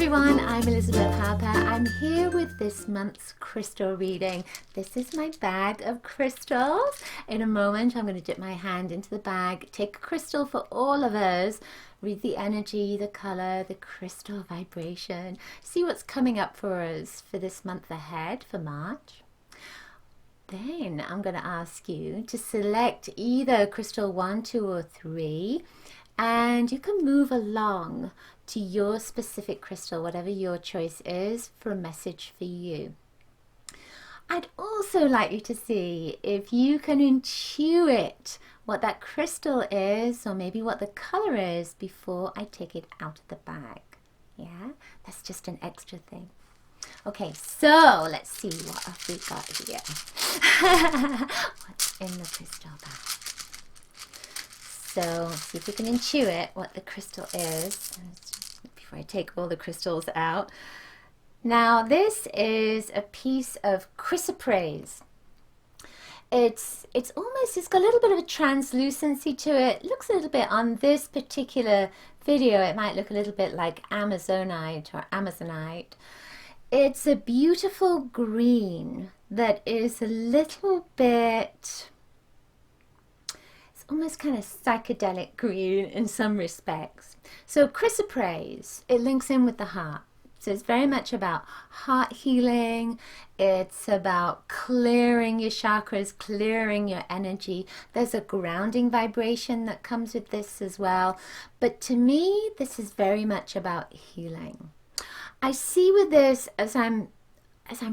everyone, I'm Elizabeth Harper. I'm here with this month's crystal reading. This is my bag of crystals. In a moment I'm going to dip my hand into the bag, take a crystal for all of us, read the energy, the color, the crystal vibration, see what's coming up for us for this month ahead, for March. Then I'm going to ask you to select either crystal 1, 2 or 3, and you can move along to your specific crystal, whatever your choice is, for a message for you. I'd also like you to see if you can intuit what that crystal is, or maybe what the color is, before I take it out of the bag. Yeah, that's just an extra thing. Okay, so let's see what have we got here. What's in the crystal bag? So see if we can intuit what the crystal is before I take all the crystals out. Now this is a piece of chrysoprase. It's got a little bit of a translucency to it. It looks a little bit, on this particular video, it might look a little bit like Amazonite or Amazonite. It's a beautiful green that is a little bit, almost kind of psychedelic green in some respects. So chrysoprase, it links in with the heart. So it's very much about heart healing. It's about clearing your chakras, clearing your energy. There's a grounding vibration that comes with this as well. But to me, this is very much about healing. I see with this, as I'm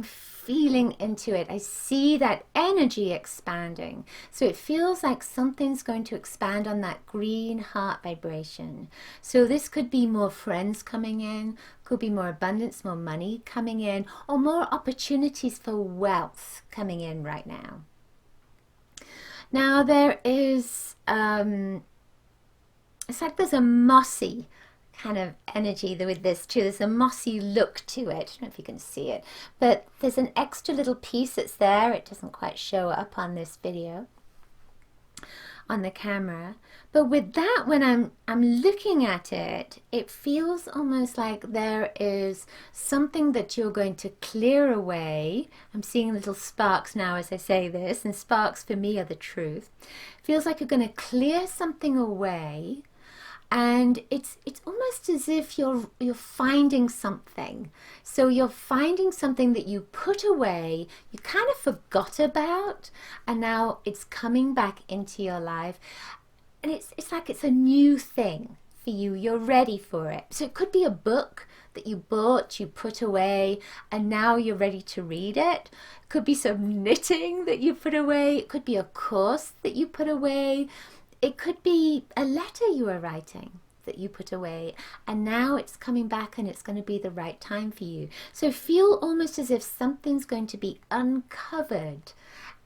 feeling into it, I see that energy expanding. So it feels like something's going to expand on that green heart vibration. So this could be more friends coming in, could be more abundance, more money coming in, or more opportunities for wealth coming in right now. Now there is, it's like there's a mossy kind of energy with this too. There's a mossy look to it. I don't know if you can see it, but there's an extra little piece that's there. It doesn't quite show up on this video, on the camera. But with that, when I'm looking at it, it feels almost like there is something that you're going to clear away. I'm seeing little sparks now as I say this, and sparks for me are the truth. It feels like you're going to clear something away. And it's almost as if you're finding something. So you're finding something that you put away, you kind of forgot about, and now it's coming back into your life. And it's like it's a new thing for you. You're ready for it. So it could be a book that you bought, you put away, and now you're ready to read it. It could be some knitting that you put away. It could be a course that you put away. It could be a letter you were writing that you put away, and now it's coming back and it's going to be the right time for you. So feel almost as if something's going to be uncovered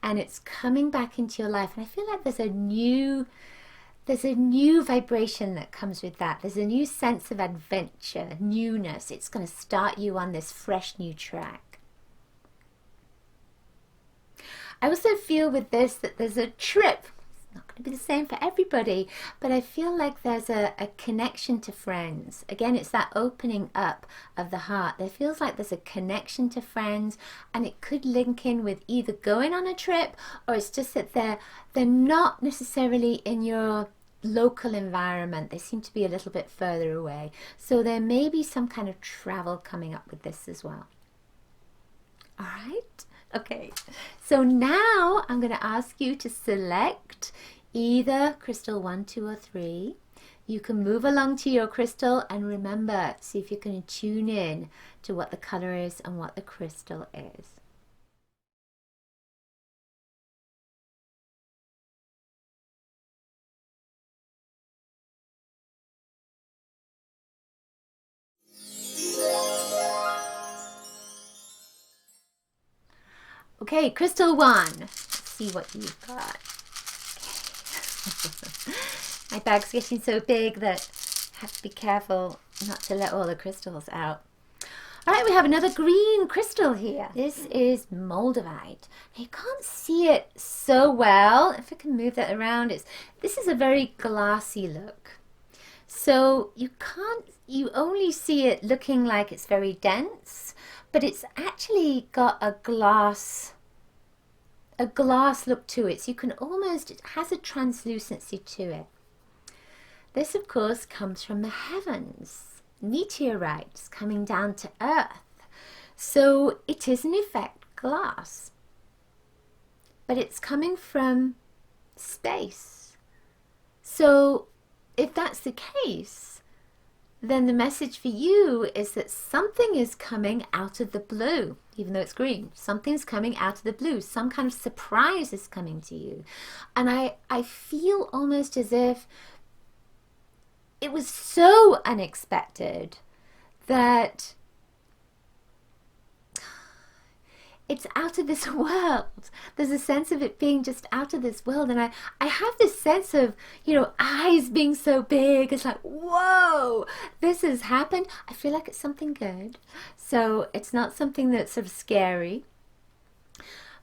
and it's coming back into your life. And I feel like there's a new vibration that comes with that. There's a new sense of adventure, newness. It's going to start you on this fresh new track. I also feel with this that there's a trip. Not going to be the same for everybody, but I feel like there's a connection to friends. Again, it's that opening up of the heart. There feels like there's a connection to friends, and it could link in with either going on a trip, or it's just that they're not necessarily in your local environment. They seem to be a little bit further away. So there may be some kind of travel coming up with this as well. All right. Okay, so now I'm going to ask you to select either crystal 1, 2 or 3. You can move along to your crystal, and remember, see if you can tune in to what the color is and what the crystal is. Okay, crystal 1. Let's see what you've got. Okay. My bag's getting so big that I have to be careful not to let all the crystals out. All right, we have another green crystal here. This is moldavite. You can't see it so well. If I can move that around, this is a very glassy look. So you only see it looking like it's very dense, but it's actually got a glass look to it. So you can almost, it has a translucency to it. This, of course, comes from the heavens, meteorites coming down to Earth. So it is in effect glass, but it's coming from space. So if that's the case, then the message for you is that something is coming out of the blue, even though it's green. Something's coming out of the blue. Some kind of surprise is coming to you. And I feel almost as if it was so unexpected that it's out of this world. There's a sense of it being just out of this world. And I have this sense of, eyes being so big. It's like, whoa, this has happened. I feel like it's something good. So it's not something that's sort of scary.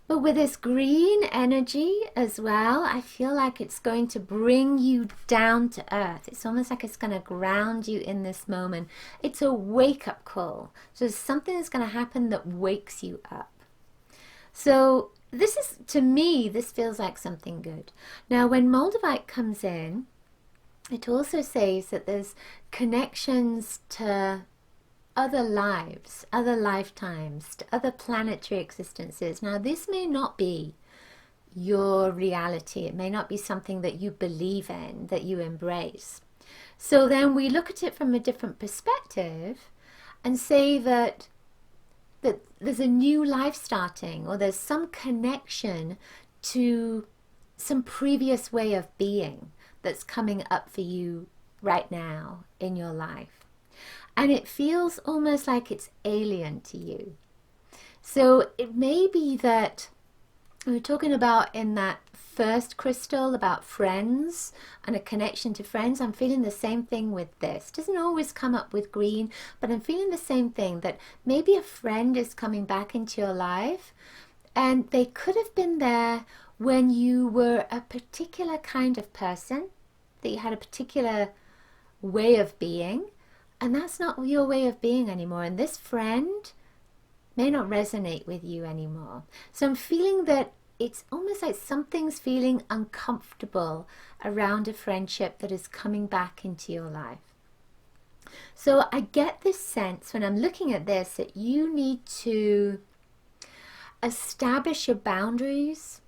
But with this green energy as well, I feel like it's going to bring you down to earth. It's almost like it's going to ground you in this moment. It's a wake-up call. So there's something that's going to happen that wakes you up. So this is, to me, this feels like something good. Now, when Moldavite comes in, it also says that there's connections to other lives, other lifetimes, to other planetary existences. Now, this may not be your reality. It may not be something that you believe in, that you embrace. So then we look at it from a different perspective and say that there's a new life starting, or there's some connection to some previous way of being that's coming up for you right now in your life. And it feels almost like it's alien to you. So it may be that we were talking about in that first crystal about friends and a connection to friends. I'm feeling the same thing with this. It doesn't always come up with green, but I'm feeling the same thing, that maybe a friend is coming back into your life, and they could have been there when you were a particular kind of person, that you had a particular way of being, and that's not your way of being anymore. And this friend may not resonate with you anymore. So I'm feeling that it's almost like something's feeling uncomfortable around a friendship that is coming back into your life. So I get this sense when I'm looking at this that you need to establish your boundaries,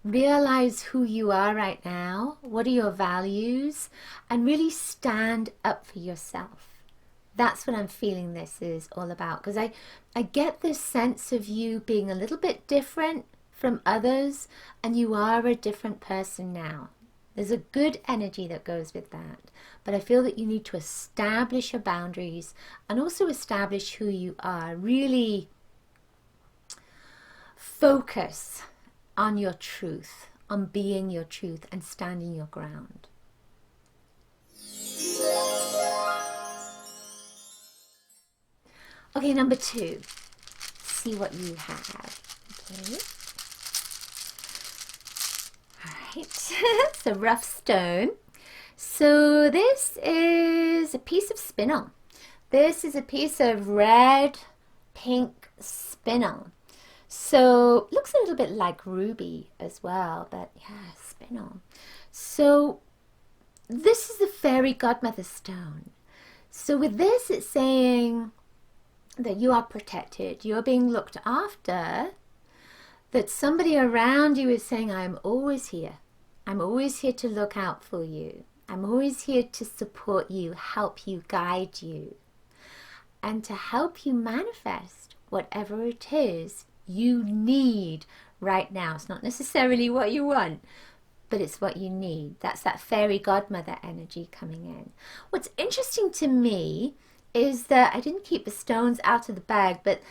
realize who you are right now, what are your values, and really stand up for yourself. That's what I'm feeling this is all about, because I get this sense of you being a little bit different from others, and you are a different person now. There's a good energy that goes with that, but I feel that you need to establish your boundaries and also establish who you are. Really focus on your truth, on being your truth and standing your ground. Okay, number 2. See what you have. Okay. Alright, it's a rough stone. So this is a piece of spinel. This is a piece of red, pink spinel. So it looks a little bit like ruby as well, but yeah, spinel. So this is the fairy godmother stone. So with this, it's saying that you are protected, you're being looked after, that somebody around you is saying, I'm always here. I'm always here to look out for you. I'm always here to support you, help you, guide you, and to help you manifest whatever it is you need right now. It's not necessarily what you want, but it's what you need. That's that fairy godmother energy coming in. What's interesting to me is that I didn't keep the stones out of the bag, but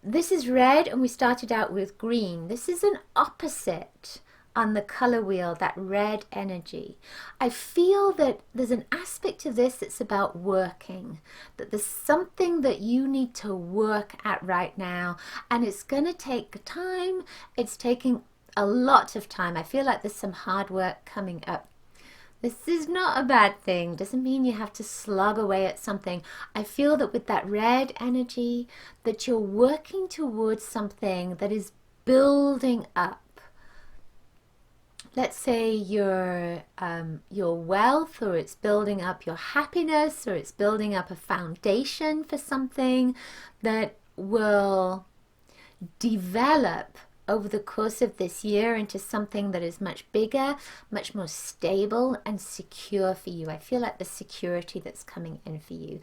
this is red and we started out with green. This is an opposite on the color wheel, that red energy. I feel that there's an aspect of this that's about working, that there's something that you need to work at right now, and it's going to take time. It's taking a lot of time. I feel like there's some hard work coming up. This is not a bad thing. Doesn't mean you have to slog away at something. I feel that with that red energy, that you're working towards something that is building up. Let's say your wealth, or it's building up your happiness, or it's building up a foundation for something that will develop over the course of this year into something that is much bigger, much more stable and secure for you. I feel like the security that's coming in for you.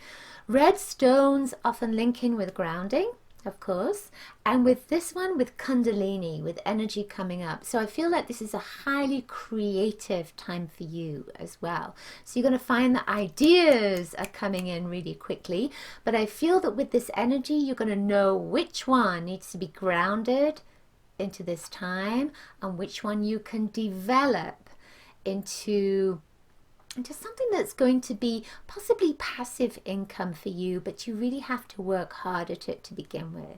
Red stones often link in with grounding, of course, and with this one, with Kundalini, with energy coming up. So I feel like this is a highly creative time for you as well. So you're going to find that ideas are coming in really quickly, but I feel that with this energy, you're going to know which one needs to be grounded into this time and which one you can develop into something that's going to be possibly passive income for you, but you really have to work hard at it to begin with.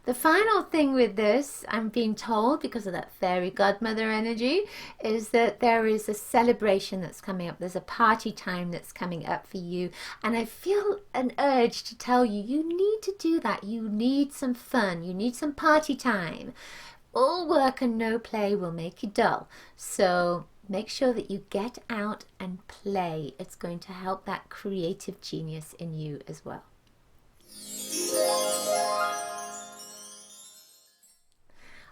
The final thing with this, I'm being told, because of that fairy godmother energy, is that there is a celebration that's coming up. There's a party time that's coming up for you. And I feel an urge to tell you, you need to do that. You need some fun. You need some party time. All work and no play will make you dull. So make sure that you get out and play. It's going to help that creative genius in you as well.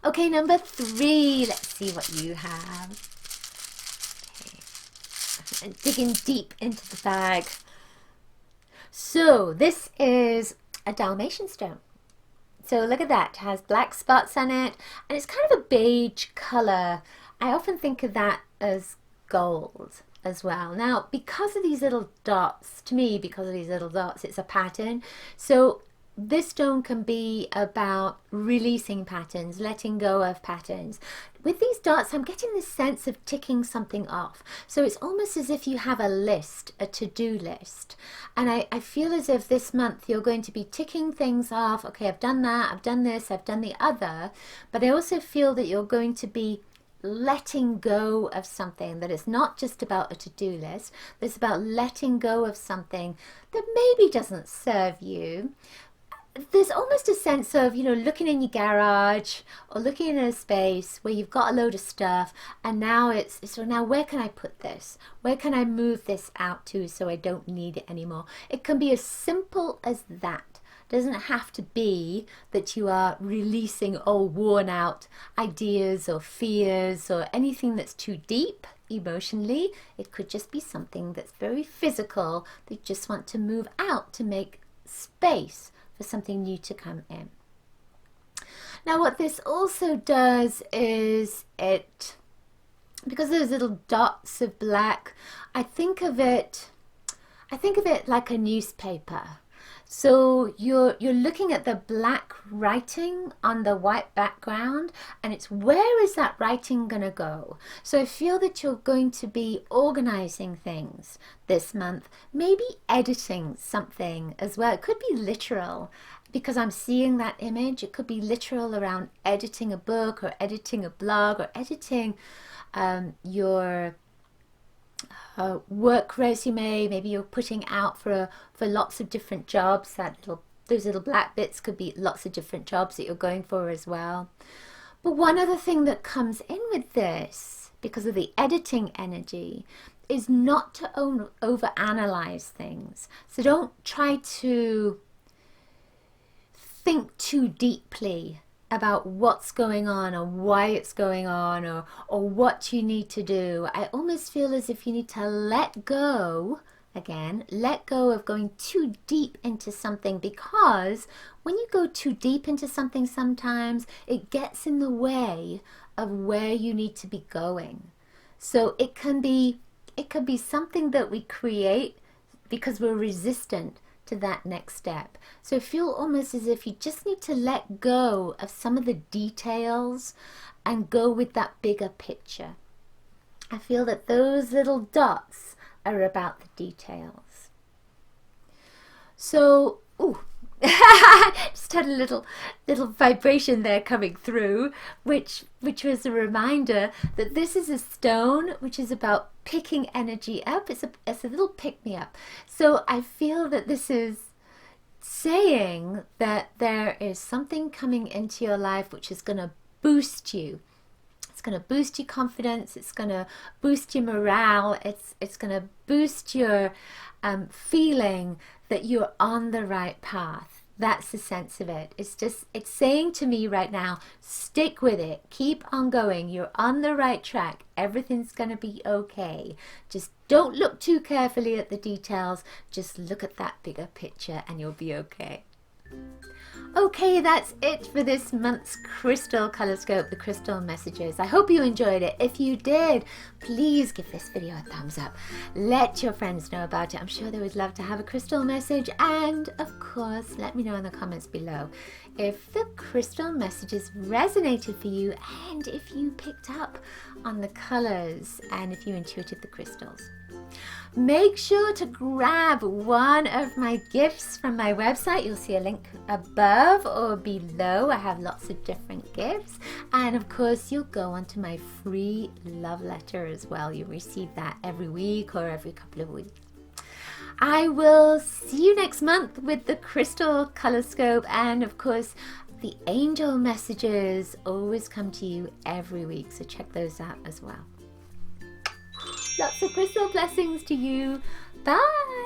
Okay, number 3. Let's see what you have. Okay. I'm digging deep into the bag. So this is a Dalmatian stone. So look at that. It has black spots on it, and it's kind of a beige color. I often think of that as gold as well. Now, because of these little dots, to me, because of these little dots, it's a pattern. So this stone can be about releasing patterns, letting go of patterns. With these dots, I'm getting this sense of ticking something off. So it's almost as if you have a list, a to-do list. And I feel as if this month you're going to be ticking things off. Okay, I've done that, I've done this, I've done the other. But I also feel that you're going to be letting go of something, that it's not just about a to-do list. It's about letting go of something that maybe doesn't serve you. There's almost a sense of, you know, looking in your garage or looking in a space where you've got a load of stuff, and now it's so now where can I put this? Where can I move this out to so I don't need it anymore? It can be as simple as that. It doesn't have to be that you are releasing old worn out ideas or fears or anything that's too deep emotionally. It could just be something that's very physical that you just want to move out to make space for something new to come in. Now what this also does is because those little dots of black, I think of it like a newspaper. So you're looking at the black writing on the white background, and it's where is that writing going to go? So I feel that you're going to be organizing things this month, maybe editing something as well. It could be literal, because I'm seeing that image. It could be literal around editing a book or editing a blog or editing your work resume. Maybe you're putting out for lots of different jobs. Those little black bits could be lots of different jobs that you're going for as well. But one other thing that comes in with this, because of the editing energy, is not to overanalyze things. So don't try to think too deeply about what's going on or why it's going on or what you need to do. I almost feel as if you need to let go, again, let go of going too deep into something, because when you go too deep into something, sometimes it gets in the way of where you need to be going. So it can be something that we create because we're resistant to that next step. So I feel almost as if you just need to let go of some of the details and go with that bigger picture. I feel that those little dots are about the details. So Just had a little vibration there coming through, which was a reminder that this is a stone which is about picking energy up. It's a little pick me up. So I feel that this is saying that there is something coming into your life which is going to boost you. It's going to boost your confidence. It's going to boost your morale. It's going to boost your feeling that you're on the right path. That's the sense of it. It's saying to me right now, stick with it. Keep on going. You're on the right track. Everything's going to be okay. Just don't look too carefully at the details. Just look at that bigger picture and you'll be okay. Okay, that's it for this month's Crystal ColorScope, the crystal messages. I hope you enjoyed it. If you did, please give this video a thumbs up. Let your friends know about it. I'm sure they would love to have a crystal message. And of course, let me know in the comments below if the crystal messages resonated for you and if you picked up on the colors and if you intuited the crystals. Make sure to grab one of my gifts from my website. You'll see a link above or below. I have lots of different gifts. And of course, you'll go onto my free love letter as well. You'll receive that every week or every couple of weeks. I will see you next month with the Crystal ColorScope, and of course, the angel messages always come to you every week. So check those out as well. Lots of crystal blessings to you. Bye.